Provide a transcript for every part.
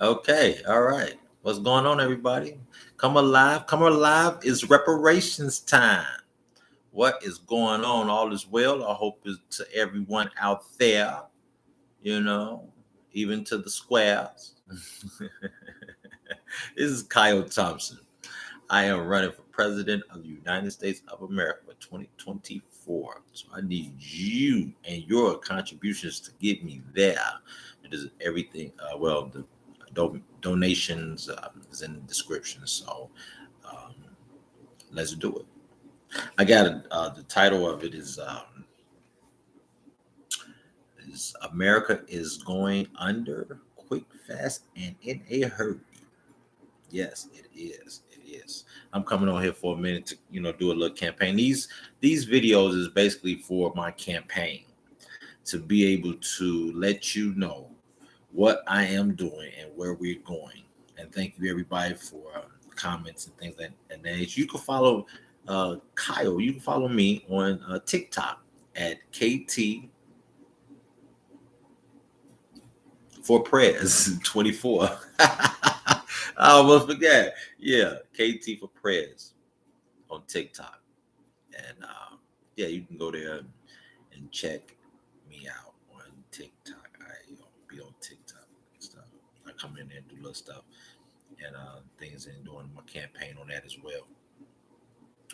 Okay, all right. What's going on, everybody? Come alive. Come alive. It's reparations time. What is going on? All is well. I hope is to everyone out there, you know, even to the squares. This is Kyle Thompson. I am running for president of the United States of America for 2024. So I need you and your contributions to get me there. It is everything. The donations is in the description. So um, let's do it. I got the title of it is America is going under quick, fast, and in a hurry. Yes, it is. It is. I'm coming on here for a minute to, do a little campaign. These videos is basically for my campaign to be able to let you know what I am doing and where we're going. And thank you everybody for comments and things like that. You can follow Kyle. You can follow me on TikTok at KT for prayers 24. I almost forgot. Yeah, KT for prayers on TikTok. And yeah, you can go there and check me out on TikTok. I be on TikTok and stuff. I come in there and do little stuff and things and doing my campaign on that as well.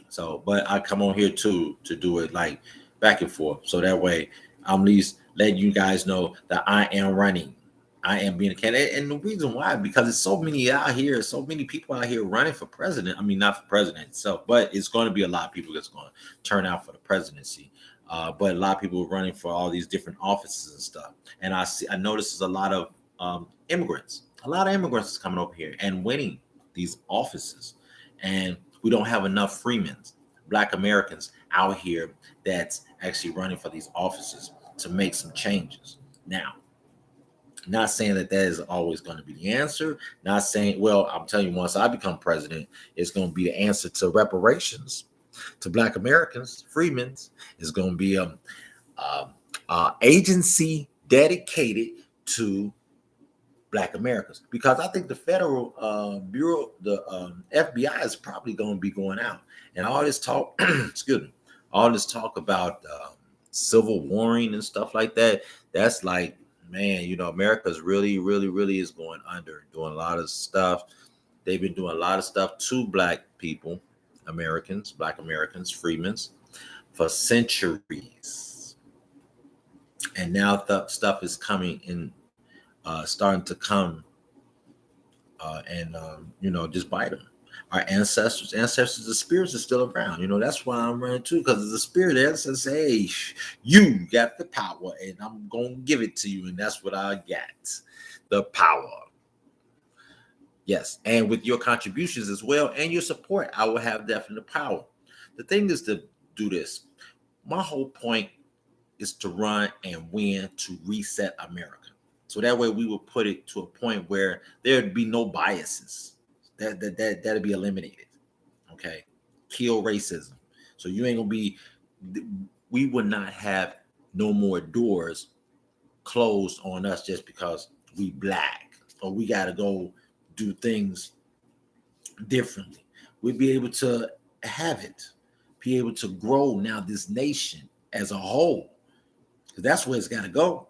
So, but I come on here too to do it like back and forth. So that way I'm at least letting you guys know that I am running. I am being a candidate. And the reason why, because there's so many out here, so many people out here running for president. I mean, not for president itself, but it's going to be a lot of people that's going to turn out for the presidency. But a lot of people are running for all these different offices and stuff. And I notice there's a lot of immigrants. A lot of immigrants is coming over here and winning these offices. And we don't have enough freemen, Black Americans out here that's actually running for these offices to make some changes. Now, not saying that is always going to be the answer. Not saying, well, I'm telling you, once I become president, it's going to be the answer to reparations to Black Americans, freedmen. It's going to be agency dedicated to Black Americans, because I think the federal bureau, the FBI, is probably going to be going out, and all this talk, excuse me, all this talk about civil warring and stuff like that. That's like, man, America's really, really, really is going under, doing a lot of stuff. They've been doing a lot of stuff to Black people, Americans, Black Americans, freedmen, for centuries, and now stuff is coming in. Starting to come and just bite them. Our ancestors, the spirits are still around. That's why I'm running too, because the spirit ancestors say, hey, you got the power, and I'm gonna give it to you, and that's what I got, the power. Yes, and with your contributions as well and your support, I will have definite power. The thing is to do this. My whole point is to run and win to reset America. So that way we will put it to a point where there'd be no biases. That'd be eliminated. Okay. Kill racism. So you ain't gonna be, we would not have no more doors closed on us just because we Black, or we gotta go do things differently. We'd be able to have it, be able to grow now this nation as a whole. That's where it's gotta go.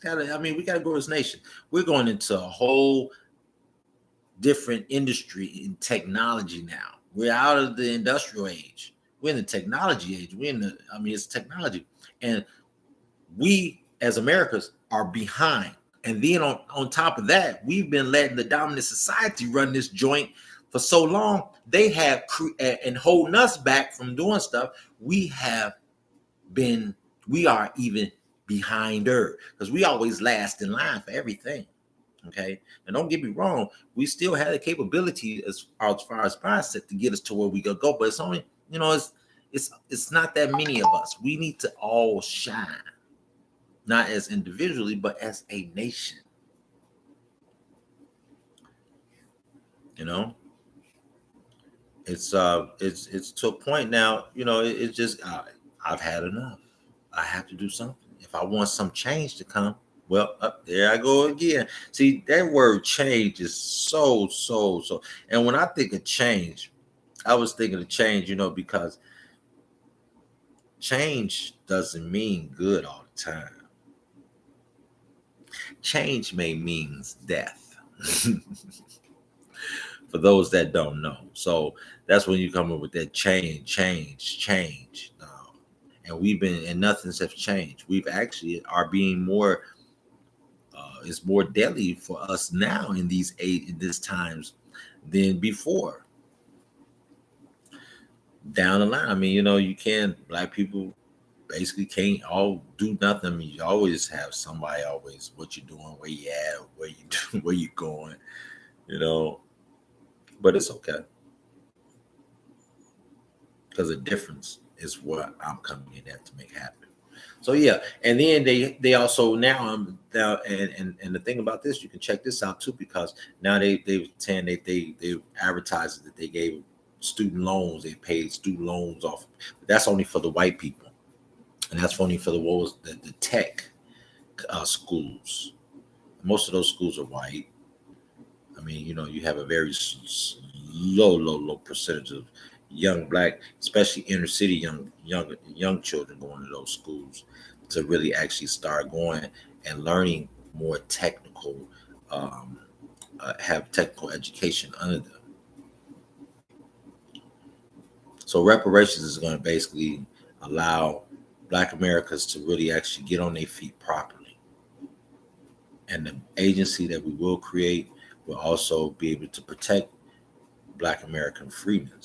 We gotta grow this nation. We're going into a whole different industry in technology now. We're out of the industrial age. We're in the technology age. It's technology. And we as Americans are behind. And then on top of that, we've been letting the dominant society run this joint for so long. They have and holding us back from doing stuff. We are even behind her, because we always last in line for everything. Okay, and don't get me wrong, we still have the capability as far as mindset to get us to where we go, but it's only, it's not that many of us. We need to all shine, not as individually, but as a nation. It's to a point now. It's just I've had enough. I have to do something if I want some change to come. Well, up there I go again. See, that word change is so. And when I think of change, I was thinking of change, because change doesn't mean good all the time. Change may means death. For those that don't know. So that's when you come up with that change. And we've been, and nothing's have changed. We've actually are being more, it's more deadly for us now in this times than before. Down the line, I mean, you can't, black people basically can't all do nothing. I mean, you always have somebody, always what you're doing, where you at, where you do, where you going, you know. But it's okay, because the difference is what I'm coming in there to make happen. So yeah, and then they also now and the thing about this, you can check this out too, because now they've saying that they advertised that they gave student loans, they paid student loans off. But that's only for the white people, and that's only for the tech schools. Most of those schools are white. I mean, you have a very low percentage of young black, especially inner city young children going to those schools to really actually start going and learning more technical, have technical education under them. So reparations is going to basically allow Black Americans to really actually get on their feet properly. And the agency that we will create will also be able to protect Black American freedmen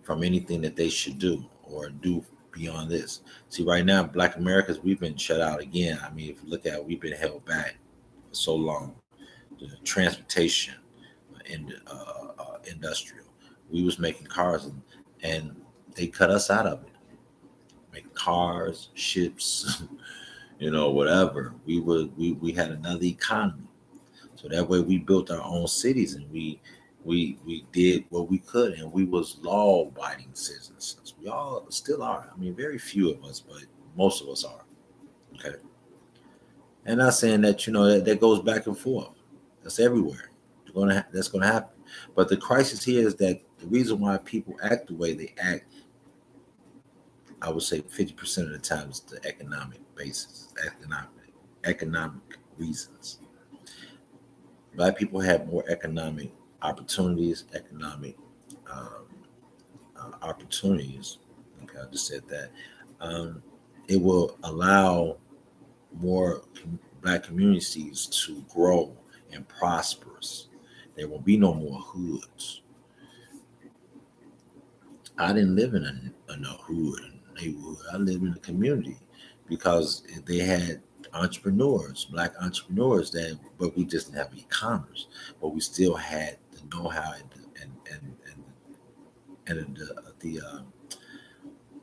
from anything that they should do or do beyond this. See, right now, Black Americans, we've been shut out again. I mean, if you look at it, we've been held back for so long. The transportation in industrial, we was making cars, and they cut us out of it. Making cars, ships, whatever. We had another economy. So that way we built our own cities, and we did what we could, and we was law-abiding citizens. We all still are. I mean, very few of us, but most of us are. Okay. And not saying that, that goes back and forth. That's everywhere. That's gonna happen. But the crisis here is that the reason why people act the way they act, I would say 50% of the time is the economic basis, economic reasons. Black people have more economic opportunities, opportunities. Okay, I just said that. It will allow more Black communities to grow and prosper. There will be no more hoods. I didn't live in a hood neighborhood. I lived in a community because they had entrepreneurs, Black entrepreneurs but we just didn't have e-commerce, but we still had the know-how and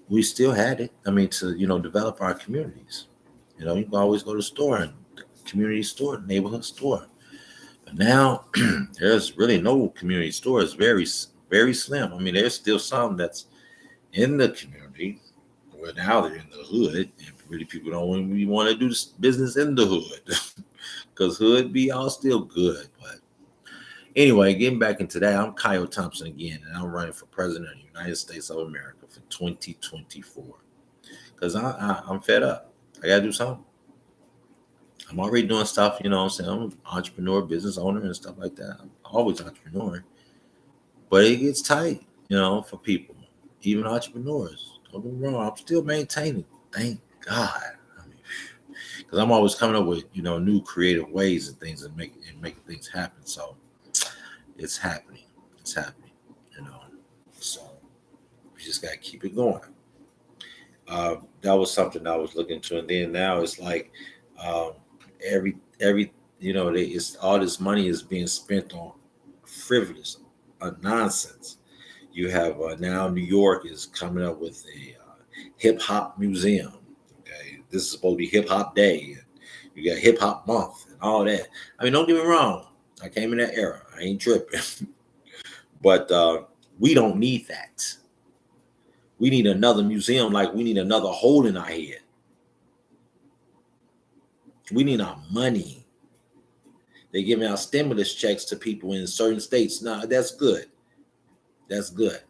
we still had it. I mean, to develop our communities. You can always go to the store, and community store, neighborhood store. But now there's really no community store. It's very, very slim. I mean, there's still some that's in the community. Well, now they're in the hood, and really people don't really want to do business in the hood because hood be all still good. But anyway, getting back into that, I'm Kyle Thompson again, and I'm running for president of the United States of America for 2024 because I'm fed up. I got to do something. I'm already doing stuff, I'm saying? I'm an entrepreneur, business owner, and stuff like that. I'm always entrepreneur. But it gets tight, for people, even entrepreneurs. Don't get me wrong, I'm still maintaining. Thank God. I mean, because I'm always coming up with, new creative ways and things and making things happen. So it's happening. It's happening, So we just got to keep it going. That was something I was looking to. And then now it's like, every it's all this money is being spent on frivolous nonsense. You have now New York is coming up with a hip hop museum. Okay, this is supposed to be hip hop day. You got hip hop month and all that. I mean, don't get me wrong. I came in that era. I ain't tripping, but we don't need that. We need another museum, like we need another hole in our head. We need our money. They're giving out stimulus checks to people in certain states. Now, that's good. That's good.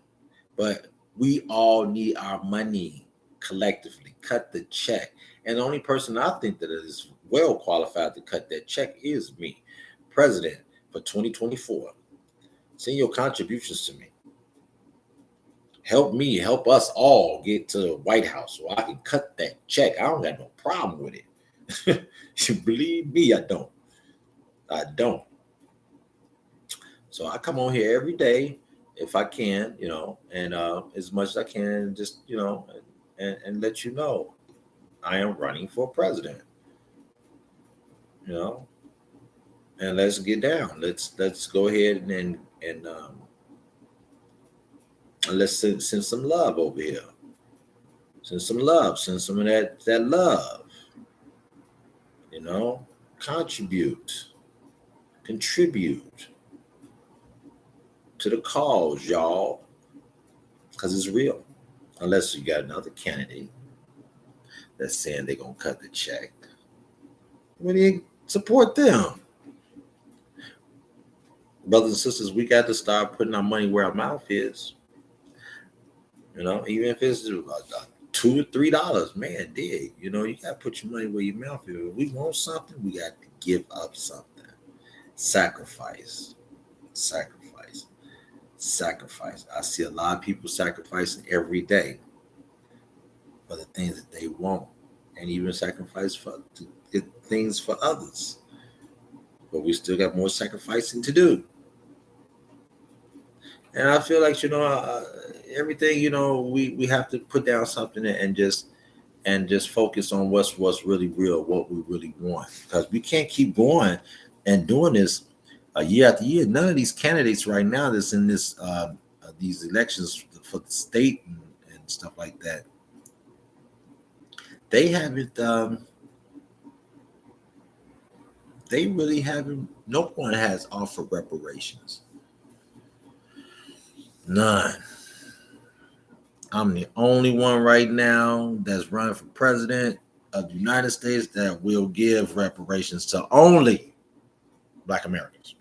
But we all need our money collectively. Cut the check. And the only person I think that is well qualified to cut that check is me, president for 2024. Send your contributions to me. Help me, help us all get to the White House so I can cut that check. I don't got no problem with it. You believe me, I don't. I don't. So I come on here every day if I can, and as much as I can, just and let you know I am running for president. You know, and let's get down. Let's go ahead and let's send some love over here. Send some love. Send some of that love. You know, contribute, contribute to the cause, y'all, because it's real. Unless you got another candidate that's saying they're gonna cut the check. We need to support them. Brothers and sisters, we got to start putting our money where our mouth is. Even if it's $2 or $3, man, dig. You got to put your money where your mouth is. If we want something, we got to give up something. Sacrifice. Sacrifice. Sacrifice. I see a lot of people sacrificing every day for the things that they want, and even sacrifice to get things for others. But we still got more sacrificing to do. And I feel like everything we have to put down something and just focus on what's really real, what we really want, because we can't keep going and doing this year after year. None of these candidates right now that's in this these elections for the state and stuff like that, they haven't. They really haven't. No one has offered reparations. None. I'm the only one right now that's running for president of the United States that will give reparations to only Black Americans.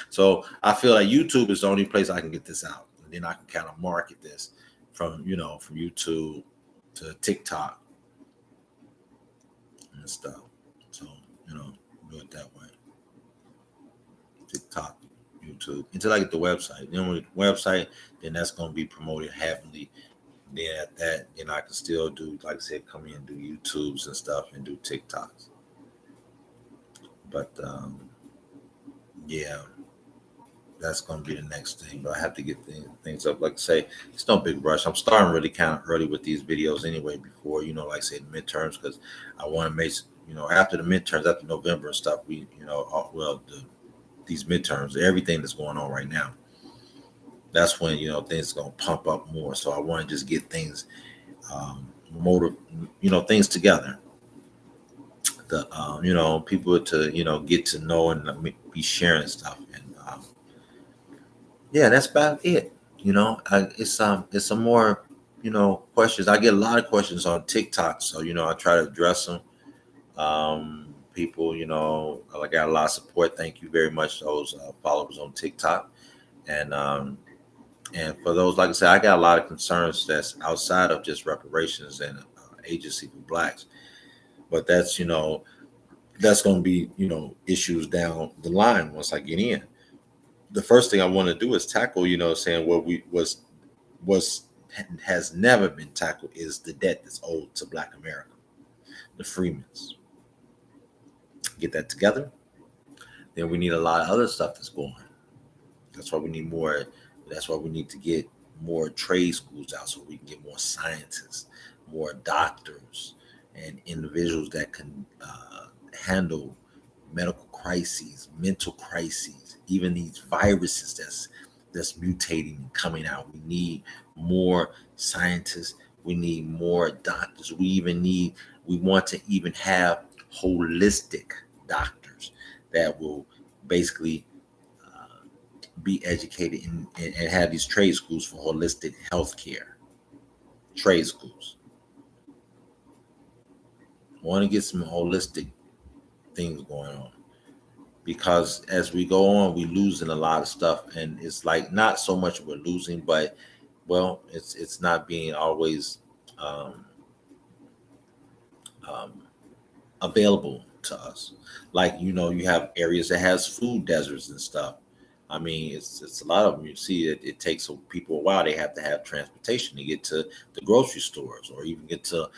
So I feel like YouTube is the only place I can get this out, and then I can kind of market this from YouTube to TikTok and stuff. So do it that way. TikTok, YouTube, until I get the website. Then with the website, then that's going to be promoted heavily. Then at that, I can still do, like I said, come in and do YouTubes and stuff and do TikToks. But yeah, that's going to be the next thing. But I have to get things up. Like I say, it's no big rush. I'm starting really kind of early with these videos anyway. Before like I said, midterms, because I want to make after the midterms, after November and stuff. These midterms, everything that's going on right now, that's when things are going to pump up more. So I want to just get things things together, the people to get to know and be sharing stuff. And yeah, that's about it. It's some more questions. I get a lot of questions on TikTok, so I try to address them. People, I got a lot of support. Thank you very much to those followers on TikTok. And for those, like I said, I got a lot of concerns that's outside of just reparations and agency for Blacks. But that's that's going to be issues down the line once I get in. The first thing I want to do is tackle saying what has never been tackled is the debt that's owed to Black America, the Freedmans. Get that together. Then we need a lot of other stuff that's going. That's why we need more. That's why we need to get more trade schools out so we can get more scientists, more doctors, and individuals that can handle medical crises, mental crises, even these viruses that's mutating and coming out. We need more scientists. We need more doctors. We want to even have holistic doctors that will basically be educated and have these trade schools for holistic healthcare. Trade schools. I want to get some holistic things going on. Because as we go on, we losing a lot of stuff, and it's like not so much we're losing, but well, it's not being always um, um, available to us. Like you have areas that has food deserts and stuff. I mean, it's a lot of them. You see, it takes people a while. They have to have transportation to get to the grocery stores, or even get to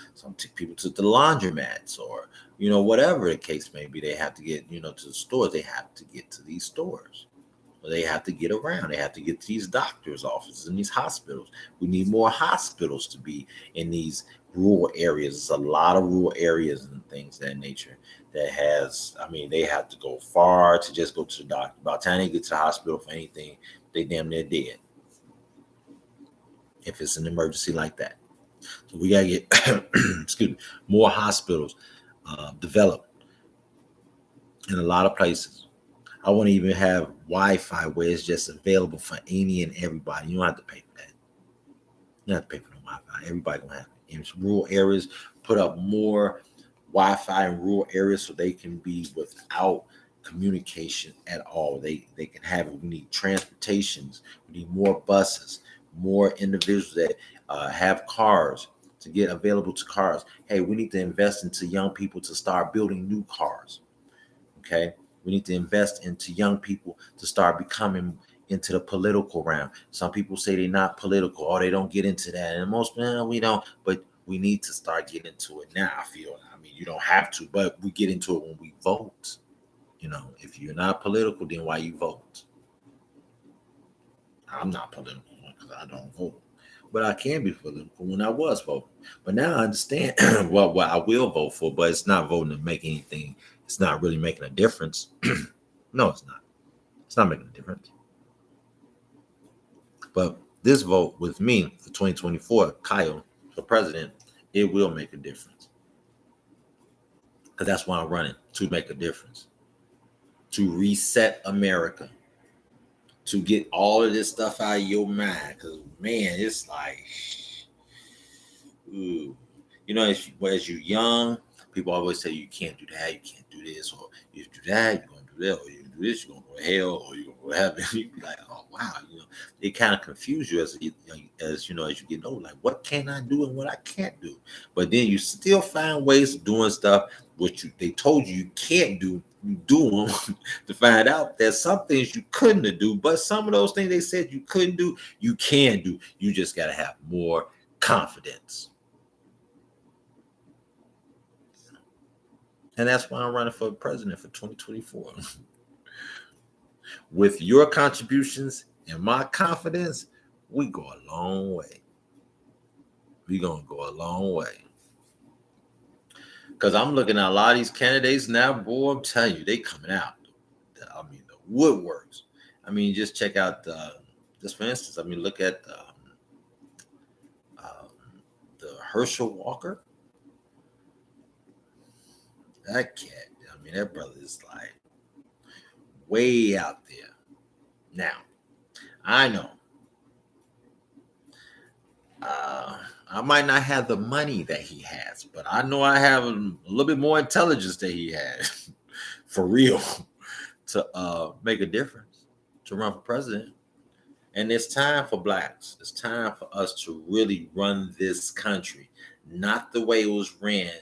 people to the laundromats, or whatever the case may be. They have to get to the stores. They have to get to these stores. They have to get around. They have to get to these doctors' offices and these hospitals. We need more hospitals to be in these rural areas. There's a lot of rural areas and things of that nature that has, I mean, they have to go far to just go to the doctor. By the time they get to the hospital for anything, they damn near dead. If it's an emergency like that. So we got to get, excuse me, more hospitals developed in a lot of places. I want to even have Wi-Fi where it's just available for any and everybody. You don't have to pay for that. You don't have to pay for no Wi-Fi. Everybody gonna have it. In rural areas, put up more Wi-Fi in rural areas so they can be without communication at all. They can have it. We need transportations. We need more buses, more individuals that have cars to get available to cars. Hey, we need to invest into young people to start building new cars. Okay. We need to invest into young people to start becoming into the political realm. Some people say they're not political or they don't get into that. And most we don't, but we need to start getting into it now. I mean, you don't have to, but we get into it when we vote. If you're not political, then why you vote? I'm not political because I don't vote. But I can be political when I was voting. But now I understand what I will vote for, but it's not voting to make anything. It's not really making a difference. No, it's not. It's not making a difference. But this vote with me for 2024, Kyle, for president, it will make a difference. Because that's why I'm running, to make a difference. To reset America. To get all of this stuff out of your mind. Because, man, it's like, ooh. As you're young, people always say you can't do that, you can't do this, or if you do that, you're gonna do that, or you do this, you're gonna go to hell, or you're gonna go to heaven. You be like, oh wow, it kind of confuse you as you get older, like what can I do and what I can't do. But then you still find ways of doing stuff which they told you can't do. You do them to find out there's some things you couldn't do, but some of those things they said you couldn't do, you can do. You just gotta have more confidence. And that's why I'm running for president for 2024. With your contributions and my confidence, we go a long way. We're going to go a long way. Because I'm looking at a lot of these candidates now, boy, I'm telling you, they coming out. I mean, the woodworks. I mean, just check out, just for instance, look at the Herschel Walker. That cat, that brother is like way out there. Now, I know I might not have the money that he has, but I know I have a little bit more intelligence that he has for real to make a difference, to run for president. And it's time for blacks. It's time for us to really run this country, not the way it was ran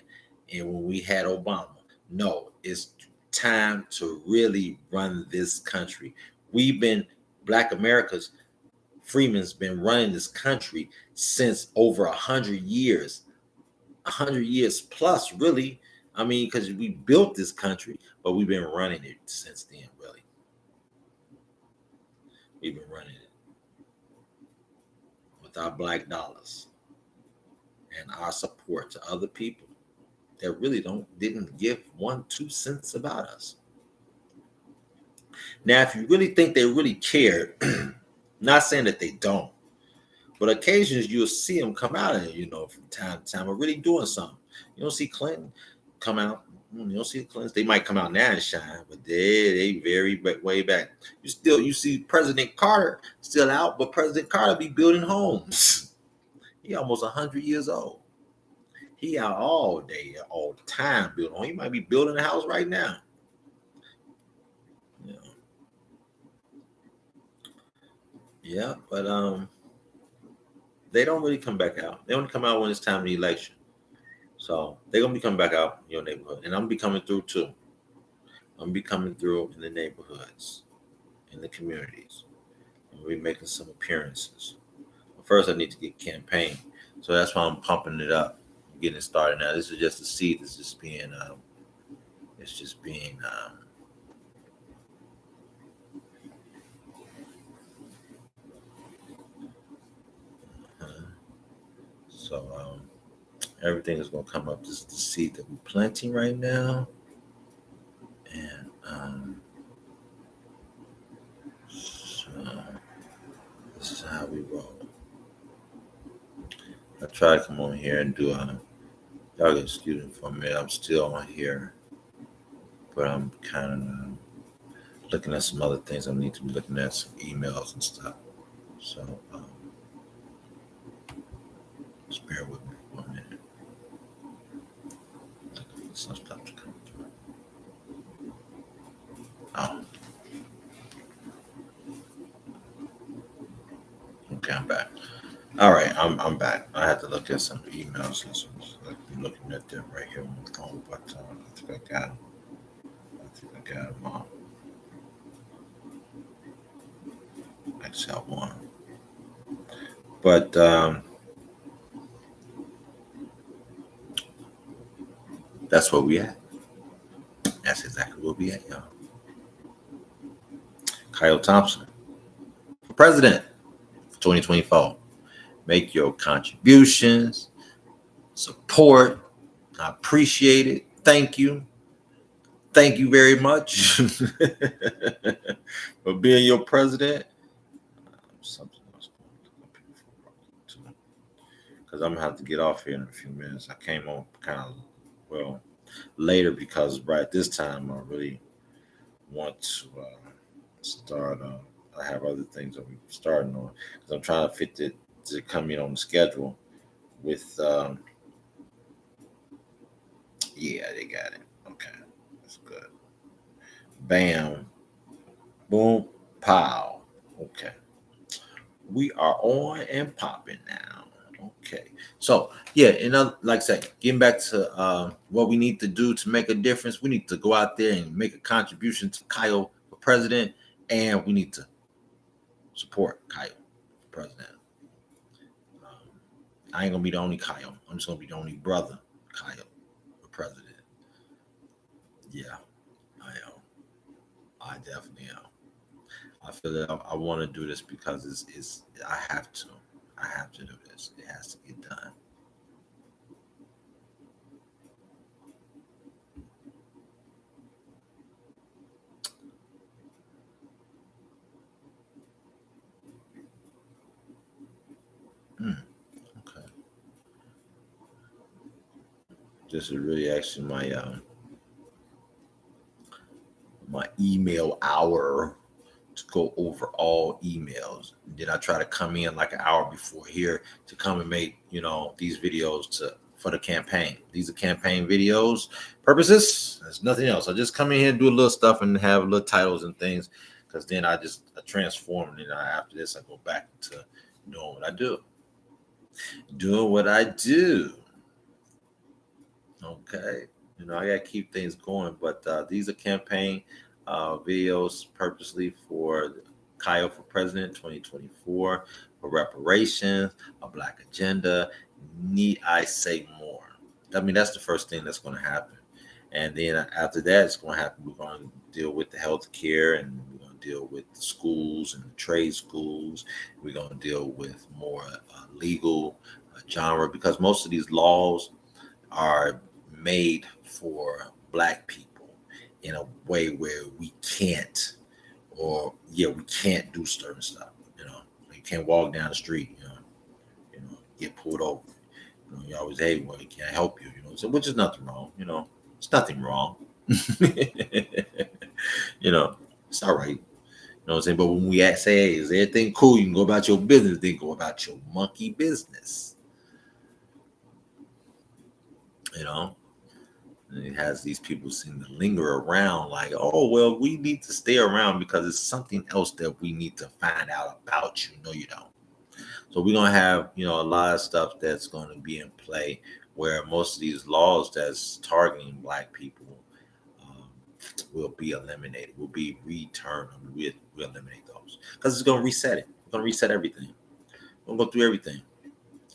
and when we had Obama. No, it's time to really run this country. Black America's Freedman's been running this country since over 100 years, 100 years plus, really. Because we built this country, but we've been running it since then, really. We've been running it with our black dollars and our support to other people that really didn't give 1-2 cents about us. Now, if you really think they really cared, not saying that they don't, but occasions you'll see them come out and from time to time are really doing something. You don't see Clinton come out. You don't see the Clintons. They might come out now and shine, but they very way back. You see President Carter still out, but President Carter be building homes. He almost 100 years old. He out all day, all the time building home. He might be building a house right now. Yeah, but they don't really come back out. They only come out when it's time of the election. So they're gonna be coming back out in your neighborhood, and I'm gonna be coming through too. I'm gonna be coming through in the neighborhoods, in the communities. And we're making some appearances. But first, I need to get campaign, so that's why I'm pumping it up, getting it started now. This is just a seed. It's just being. Uh, so everything is gonna come up. This is the seed that we're planting right now, and so this is how we roll. I try to come on here and do y'all get excuse me for a minute. I'm still on here, but I'm kind of looking at some other things. I need to be looking at some emails and stuff. So just bear with me for a minute. Some stuff to come through. Oh, okay, I'm back. All right, I'm back. I had to look at some emails and some. I'm looking at them right here on the phone, but I think I got them. I think I got them all. Excel one, but that's where we at. That's exactly where we at, y'all. Kyle Thompson for president, 2024. Make your contributions, support. I appreciate it. Thank you. Thank you very much for being your president. Something else because I'm gonna have to get off here in a few minutes. I came on kind of well later because right this time I really want to start. I have other things that we're starting on because I'm trying to fit it to come in on the schedule with. Yeah, they got it. Okay, that's good. Bam, boom, pow. Okay, we are on and popping now. Okay, so yeah, and like I said, getting back to what we need to do to make a difference, we need to go out there and make a contribution to Kyle for president, and we need to support Kyle for president. Um, I ain't gonna be the only Kyle. I'm just gonna be the only brother Kyle for president. Yeah, I am. I definitely am. I feel that I want to do this because it's I have to. I have to do this. It has to get done. Mm, okay. This is really actually my email hour to go over all emails. Then I try to come in like an hour before here to come and make these videos to for the campaign. These are campaign videos purposes. There's nothing else. I just come in here and do a little stuff and have little titles and things because then I transform and then after this I go back to doing what I do. Doing what I do. Okay. I gotta keep things going, but these are campaign videos purposely for Kyle for President 2024 for reparations, a Black agenda. Need I say more? I mean, that's the first thing that's going to happen, and then after that, it's going to happen. We're going to deal with the health care, and we're going to deal with the schools and the trade schools. We're going to deal with more legal genre because most of these laws are made for Black people in a way where we can't, or yeah, we can't do certain stuff. You can't walk down the street. Get pulled over. You always, hey, well, he can't help you. So which is nothing wrong. It's nothing wrong. you know, it's all right. You know what I'm saying? But when we say, hey, is everything cool? You can go about your business. Then go about your monkey business. You know. And it has these people seem to linger around like, oh, well, we need to stay around because it's something else that we need to find out about you. No, you don't. So we're going to have, a lot of stuff that's going to be in play where most of these laws that's targeting Black people um, will be eliminated, will be returned. We'll eliminate those because it's going to reset it. It's going to reset everything. We'll go through everything.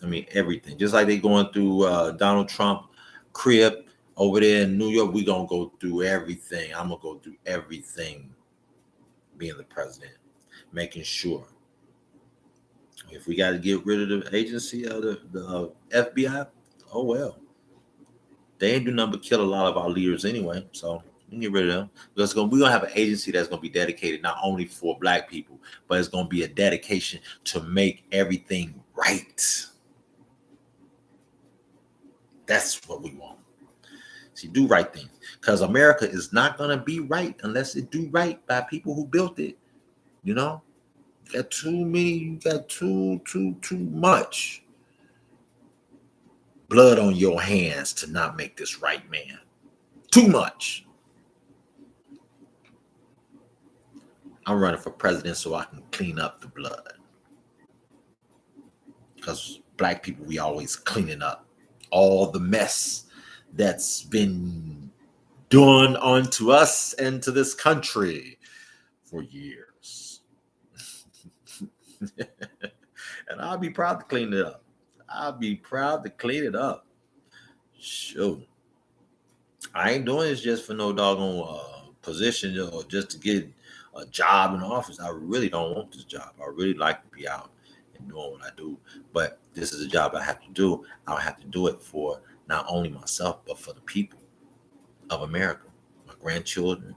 I mean, everything. Just like they going through Donald Trump crib over there in New York, we're going to go through everything. I'm going to go through everything being the president, making sure. If we got to get rid of the agency of the FBI, oh well. They ain't do nothing but kill a lot of our leaders anyway. So we can get rid of them. Because we're going to have an agency that's going to be dedicated not only for Black people, but it's going to be a dedication to make everything right. That's what we want. See, do right things. Because America is not going to be right unless it do right by people who built it. You got too many, you got too much blood on your hands to not make this right, man. Too much. I'm running for president so I can clean up the blood. Because Black people, we always cleaning up all the mess that's been done onto us and to this country for years. And I'll be proud to clean it up. I'll be proud to clean it up. Sure. I ain't doing this just for no doggone position or just to get a job in the office. I really don't want this job. I really like to be out and doing what I do. But this is a job I have to do. I'll have to do it for not only myself, but for the people of America. My grandchildren,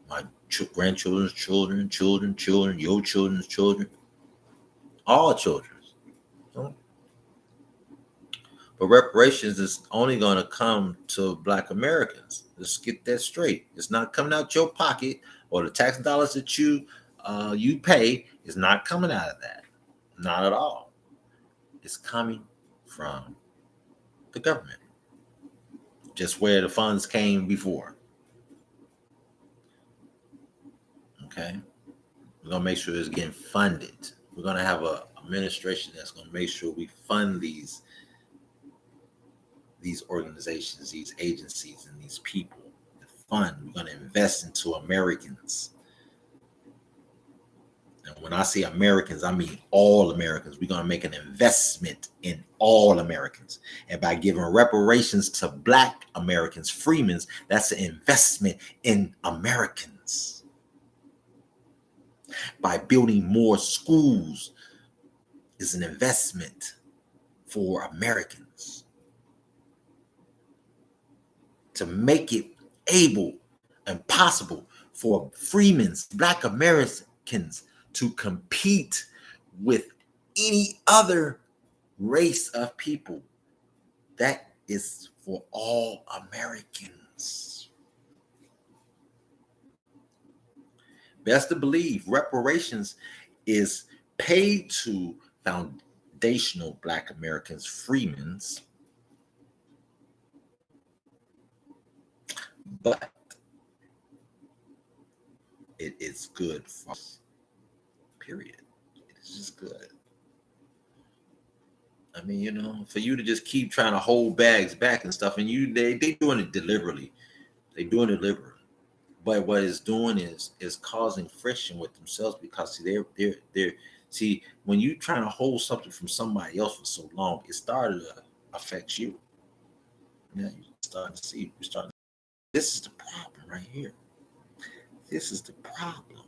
my grandchildren's children, your children's children, all children. But reparations is only going to come to Black Americans. Let's get that straight. It's not coming out your pocket, or the tax dollars that you pay is not coming out of that. Not at all. It's coming from the government. Just where the funds came before. Okay? We're going to make sure it's getting funded. We're going to have an administration that's going to make sure we fund these organizations, these agencies, and these people. The fund, we're going to invest into Americans. And when I say Americans, I mean all Americans. We're going to make an investment in all Americans. And by giving reparations to Black Americans, freedmen, that's an investment in Americans. By building more schools is an investment for Americans. To make it able and possible for freedmen, Black Americans, to compete with any other race of people. That is for all Americans. Best to believe reparations is paid to foundational Black Americans, freedmen, but it is good for us. Period. It's just good. I mean, for you to just keep trying to hold bags back and stuff, and they doing it deliberately. They doing it deliberately. But what it's doing is causing friction with themselves because see, when you trying to hold something from somebody else for so long, it started to affect you. Yeah, you start to see. This is the problem right here. This is the problem.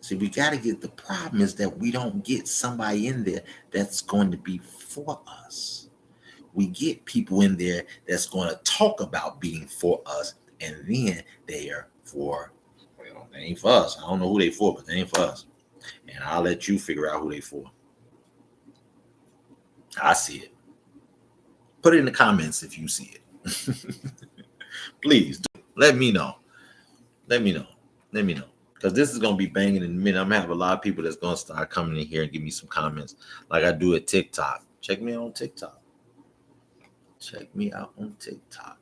See, we got to get, the problem is that we don't get somebody in there that's going to be for us. We get people in there that's going to talk about being for us, and then they are for, well, they ain't for us. I don't know who they for, but they ain't for us. And I'll let you figure out who they for. I see it. Put it in the comments if you see it. Please, let me know. Let me know. Because this is going to be banging in a minute. I'm going to have a lot of people that's going to start coming in here and give me some comments like I do at TikTok. Check me out on TikTok. Check me out on TikTok.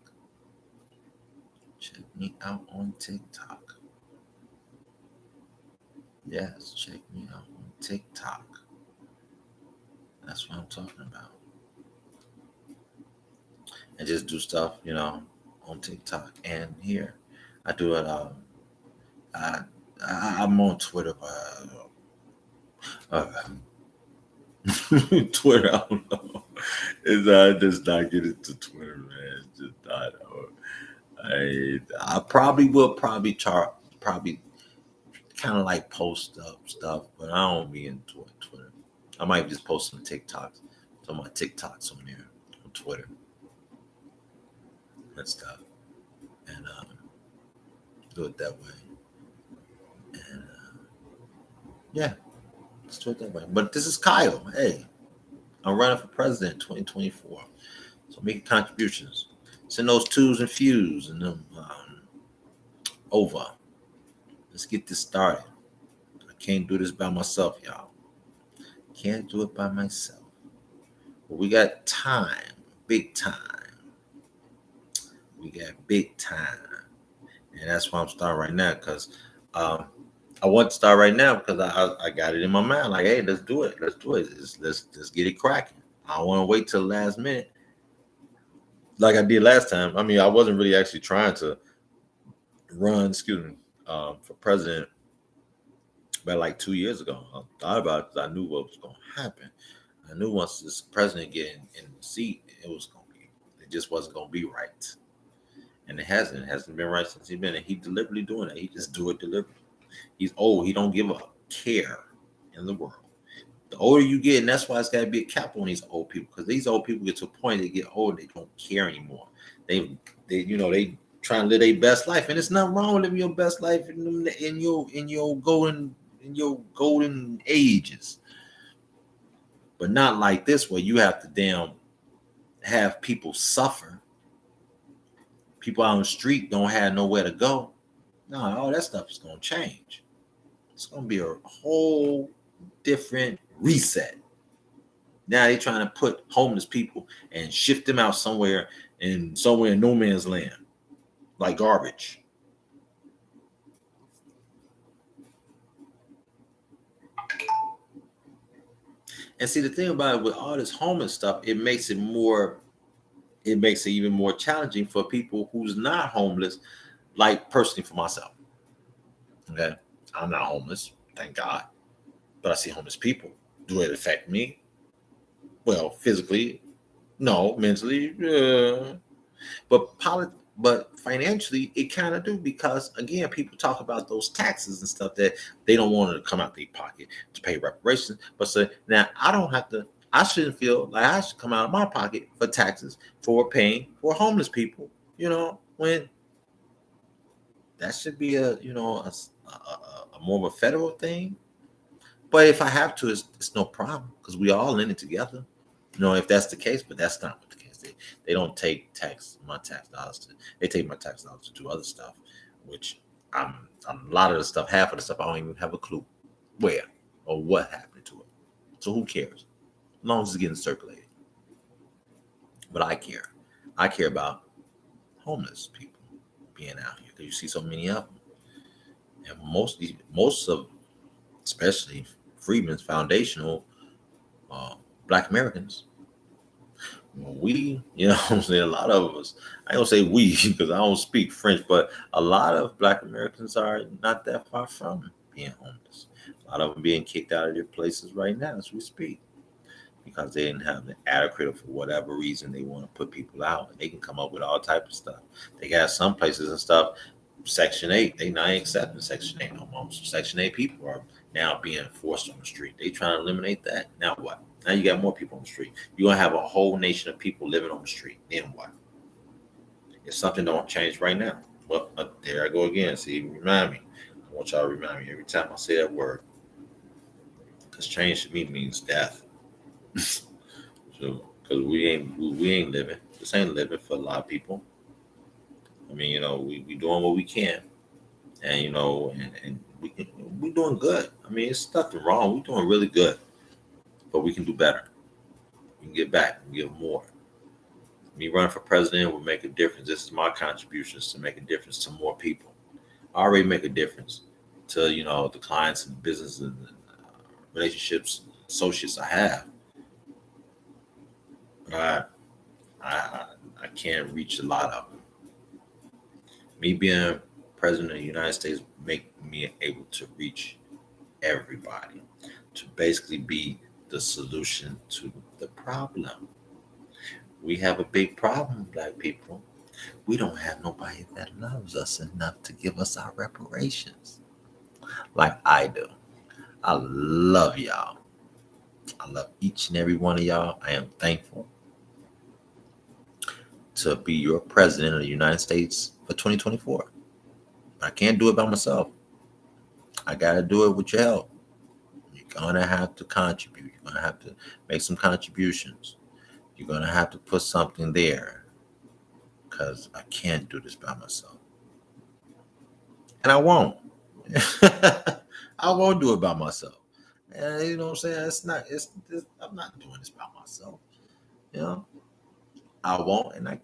Check me out on TikTok. Yes, check me out on TikTok. That's what I'm talking about. And just do stuff, on TikTok and here. I do it. I, I'm on Twitter, but Twitter. I don't know. I just not get into Twitter, man. It's just not. I probably will probably kind of like post up stuff, but I don't be into Twitter. I might just post some TikToks, some of my TikToks on there on Twitter and stuff, and do it that way. And yeah, let's do it that way. But this is Kyle. Hey, I'm running for president 2024, so making contributions. Send those twos and fews and them over. Let's get this started. I can't do this by myself, y'all. Can't do it by myself. But we got time, big time. We got big time. And that's why I'm starting right now, because I want to start right now because I got it in my mind. Like, hey, let's do it. Let's do it. Let's get it cracking. I don't want to wait till the last minute like I did last time. I mean, I wasn't really actually trying to run, for president. But like 2 years ago, I thought about it because I knew what was going to happen. I knew once this president get in the seat, it just wasn't going to be right. And it hasn't been right since he's been. And he deliberately doing it. He just do it deliberately. He's old. He don't give a care in the world. The older you get, and that's why it's got to be a cap on these old people, because these old people get to a point they get old, they don't care anymore. They trying to live their best life, and there's nothing wrong with living your best life in your golden ages, but not like this where you have to damn have people suffer. People out on the street don't have nowhere to go. No, all that stuff is going to change. It's going to be a whole different reset. Now they're trying to put homeless people and shift them out somewhere in no man's land, like garbage. And see, the thing about it, with all this homeless stuff, it makes it even more challenging for people who's not homeless. Like personally for myself, okay, I'm not homeless, thank God, but I see homeless people. Do it affect me? Well, physically, no. Mentally, but financially, it kind of do, because again, people talk about those taxes and stuff that they don't want to come out their pocket to pay reparations. But so now I shouldn't feel like I should come out of my pocket for taxes for paying for homeless people. When that should be a more of a federal thing. But if I have to, it's no problem, because we all in it together. If that's the case, but that's not the case. They don't take my tax dollars they take my tax dollars to do other stuff, which a lot of the stuff, half of the stuff, I don't even have a clue where or what happened to it. So who cares? As long as it's getting circulated. But I care. I care about homeless people being out here, because you see so many of them. And most of, especially Friedman's foundational Black Americans, we, I'm saying, a lot of us, I don't say we because I don't speak French, but a lot of Black Americans are not that far from being homeless. A lot of them being kicked out of their places right now as we speak, because they didn't have the adequate, or for whatever reason they want to put people out. They can come up with all type of stuff. They got some places and stuff, Section 8, they not accepting Section 8 no more. So Section 8 people are now being forced on the street. They trying to eliminate that. Now what? Now you got more people on the street. You're going to have a whole nation of people living on the street. Then what? If something don't change right now, well, there I go again. See, remind me. I want y'all to remind me every time I say that word, because change to me means death. So, because we ain't living. This ain't living for a lot of people. I mean, we doing what we can, and and we doing good. I mean, it's nothing wrong. We're doing really good, but we can do better. We can get back and give more. Me running for president will make a difference. This is my contributions to make a difference to more people. I already make a difference to the clients and business and relationships, associates I have. But I I can't reach a lot of them. Me being president of the United States make me able to reach everybody, to basically be the solution to the problem. We have a big problem, black people. We don't have nobody that loves us enough to give us our reparations like I do. I love y'all. I love each and every one of y'all. I am thankful to be your president of the United States for 2024. I can't do it by myself. I got to do it with your help. You're going to have to contribute. You're going to have to make some contributions. You're going to have to put something there because I can't do this by myself. And I won't. I won't do it by myself. And you know what I'm saying? I'm not doing this by myself. You know, I won't, and I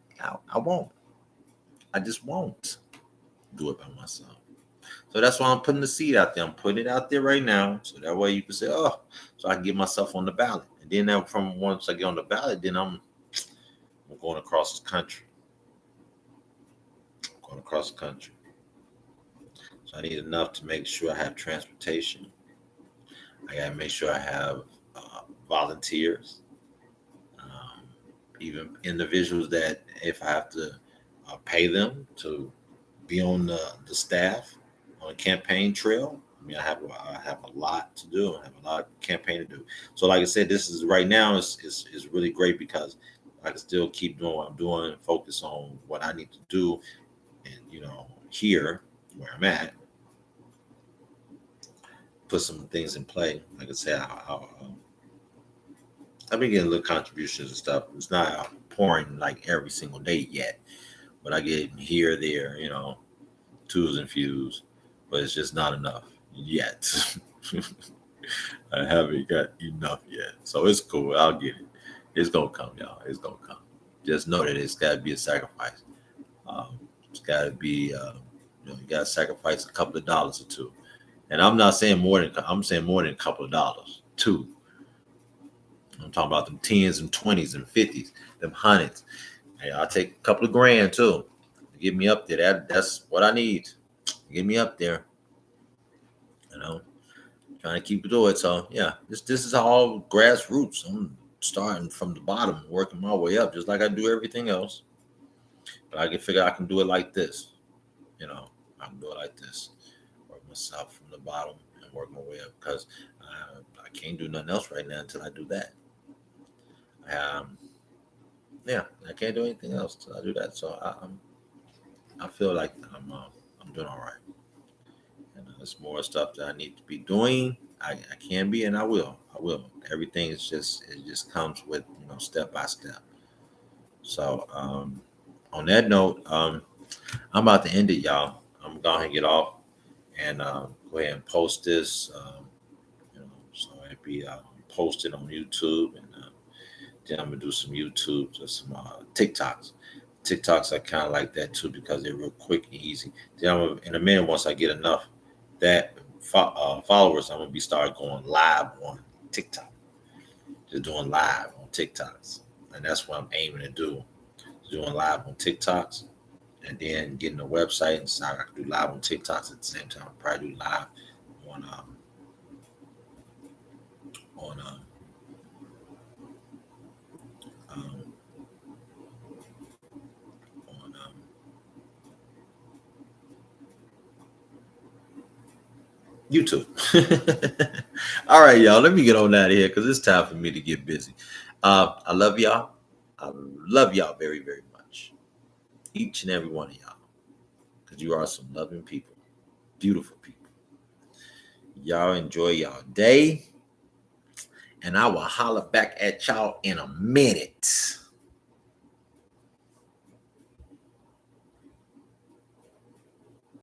won't. I just won't do it by myself. So that's why I'm putting the seed out there. I'm putting it out there right now, so that way you can say, "Oh," so I can get myself on the ballot. And then from once I get on the ballot, then I'm going across the country. Going across the country. So I need enough to make sure I have transportation. I got to make sure I have volunteers, even individuals that if I have to pay them to be on the staff on a campaign trail. I mean, I have a lot to do. I have a lot of campaign to do. So, like I said, this is right now is really great because I can still keep doing what I'm doing and focus on what I need to do, and here where I'm at, put some things in play. Like I said, I've been getting little contributions and stuff. It's not pouring like every single day yet, but I get here, there, twos and fews, but it's just not enough yet. I haven't got enough yet, so it's cool. I'll get it. It's gonna come, y'all. It's gonna come. Just know that it's got to be a sacrifice. It's got to be, you got to sacrifice a couple of dollars or two. And I'm not saying more than I'm saying more than a couple of dollars, too. I'm talking about them tens and 20s and 50s, them hundreds. Hey, I'll take a couple of grand too to get me up there. That's what I need. Get me up there. Trying to keep it to it. So yeah, this is all grassroots. I'm starting from the bottom, working my way up, just like I do everything else. But I can figure I can do it like this. I can do it like this. Work myself from the bottom and work my way up because I can't do nothing else right now until I do that. Yeah, I can't do anything else until I do that. So I feel like I'm doing all right. And there's more stuff that I need to be doing. I can be, and I will. I will. Everything is it just comes with step by step. So on that note, I'm about to end it, y'all. I'm going to get off and go ahead and post this. So it'd be posted on YouTube, and then I'm gonna do some YouTube, just some TikToks. TikToks I kind of like that too because they're real quick and easy. Then in a minute, once I get enough followers, I'm gonna be starting going live on TikTok, just doing live on TikToks, and that's what I'm aiming to do, doing live on TikToks, and then getting a website and so I can do live on TikToks at the same time. I'll probably do live on on YouTube. All right, y'all. Let me get on out of here because it's time for me to get busy. I love y'all. I love y'all very, very much. Each and every one of y'all. Because you are some loving people. Beautiful people. Y'all enjoy y'all day. And I will holler back at y'all in a minute.